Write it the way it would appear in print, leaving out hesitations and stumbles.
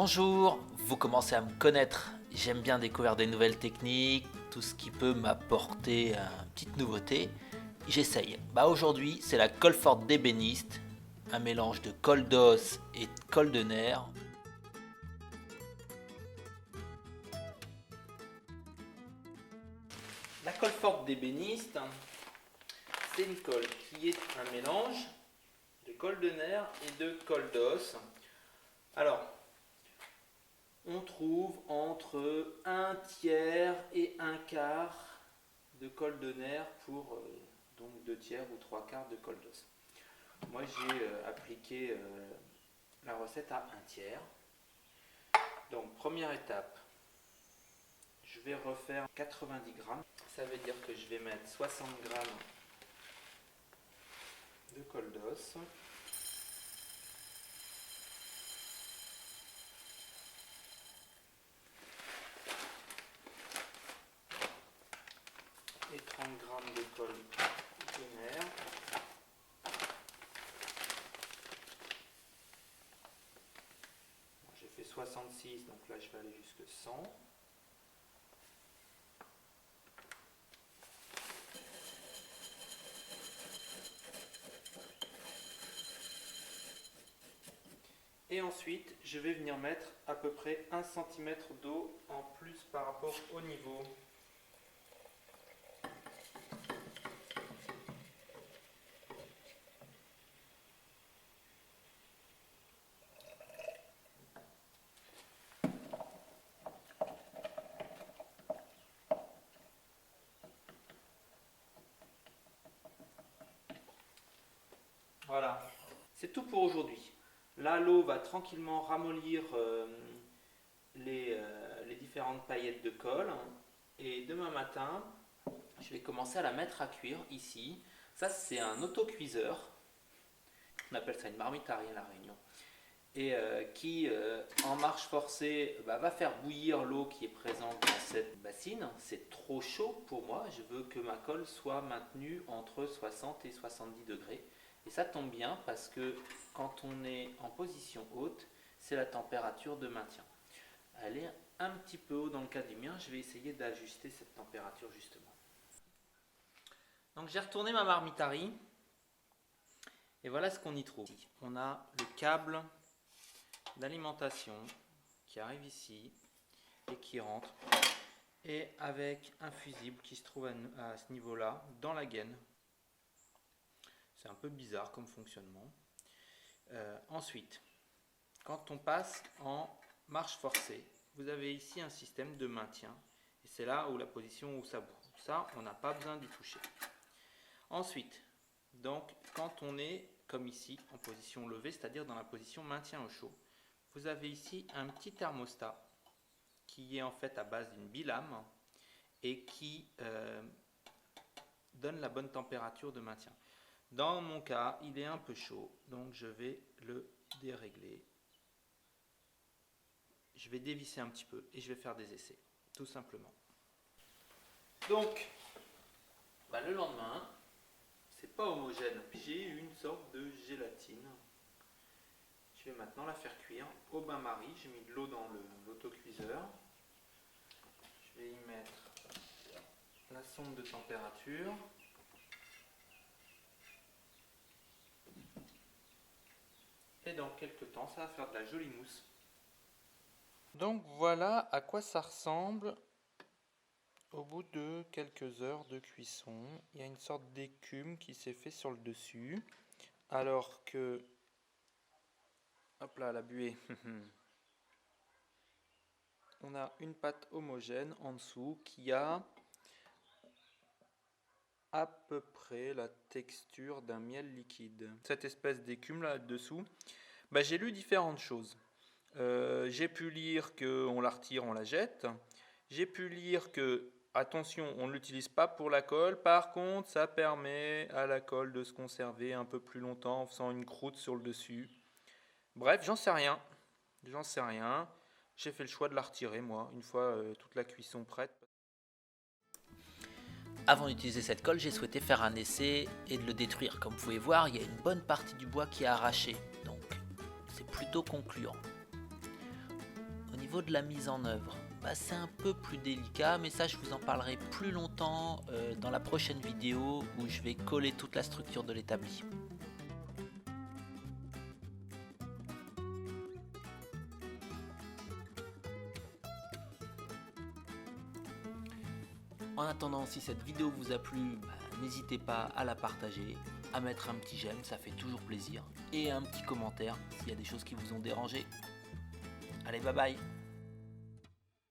Bonjour, vous commencez à me connaître, j'aime bien découvrir des nouvelles techniques, tout ce qui peut m'apporter une petite nouveauté, j'essaye. Aujourd'hui c'est la colle forte d'ébéniste, un mélange de colle d'os et de colle de nerf. La colle forte d'ébéniste, c'est une colle qui est un mélange de colle de nerf et de colle d'os. Alors, on trouve entre un tiers et un quart de colle de nerf pour donc 2 tiers ou 3 quarts de colle d'os. Moi j'ai appliqué la recette à un tiers. Donc première étape, je vais refaire 90 grammes. Ça veut dire que je vais mettre 60 grammes de colle d'os. Et 30 grammes de colle de nerf. J'ai fait 66, donc là je vais aller jusque 100. Et ensuite, je vais venir mettre à peu près 1 cm d'eau en plus par rapport au niveau. Voilà, c'est tout pour aujourd'hui. Là, l'eau va tranquillement ramollir les différentes paillettes de colle. Et demain matin, je vais commencer à la mettre à cuire ici. Ça, c'est un autocuiseur. On appelle ça une marmite à rien à La Réunion. Et qui, en marche forcée, va faire bouillir l'eau qui est présente dans cette bassine. C'est trop chaud pour moi. Je veux que ma colle soit maintenue entre 60 et 70 degrés. Et ça tombe bien parce que quand on est en position haute, c'est la température de maintien. Elle est un petit peu haut dans le cas du mien, je vais essayer d'ajuster cette température justement. Donc j'ai retourné ma marmiterie et voilà ce qu'on y trouve. On a le câble d'alimentation qui arrive ici et qui rentre, et avec un fusible qui se trouve à ce niveau là dans la gaine. C'est un peu bizarre comme fonctionnement. Ensuite, quand on passe en marche forcée, vous avez ici un système de maintien. Et c'est là où la position où ça bouge. Ça, on n'a pas besoin d'y toucher. Ensuite, donc, quand on est comme ici, en position levée, c'est-à-dire dans la position maintien au chaud, vous avez ici un petit thermostat qui est en fait à base d'une bilame et qui donne la bonne température de maintien. Dans mon cas, il est un peu chaud, donc je vais le dérégler. Je vais dévisser un petit peu et je vais faire des essais, tout simplement. Donc, le lendemain, c'est pas homogène. J'ai une sorte de gélatine. Je vais maintenant la faire cuire au bain-marie. J'ai mis de l'eau dans l'autocuiseur. Je vais y mettre la sonde de température. Et dans quelques temps, ça va faire de la jolie mousse. Donc voilà à quoi ça ressemble au bout de quelques heures de cuisson. Il y a une sorte d'écume qui s'est fait sur le dessus, alors que, hop là, la buée, on a une pâte homogène en dessous qui a à peu près la texture d'un miel liquide. Cette espèce d'écume là dessous, j'ai lu différentes choses. J'ai pu lire qu'on la retire, on la jette. J'ai pu lire que, attention, on ne l'utilise pas pour la colle. Par contre, ça permet à la colle de se conserver un peu plus longtemps en faisant une croûte sur le dessus. Bref, j'en sais rien. J'en sais rien. J'ai fait le choix de la retirer, moi, une fois toute la cuisson prête. Avant d'utiliser cette colle, j'ai souhaité faire un essai et de le détruire. Comme vous pouvez voir, il y a une bonne partie du bois qui est arrachée. Donc, c'est plutôt concluant. Au niveau de la mise en œuvre, c'est un peu plus délicat, mais ça je vous en parlerai plus longtemps dans la prochaine vidéo où je vais coller toute la structure de l'établi. En attendant, si cette vidéo vous a plu, n'hésitez pas à la partager, à mettre un petit j'aime, ça fait toujours plaisir, et un petit commentaire s'il y a des choses qui vous ont dérangé. Allez, bye bye!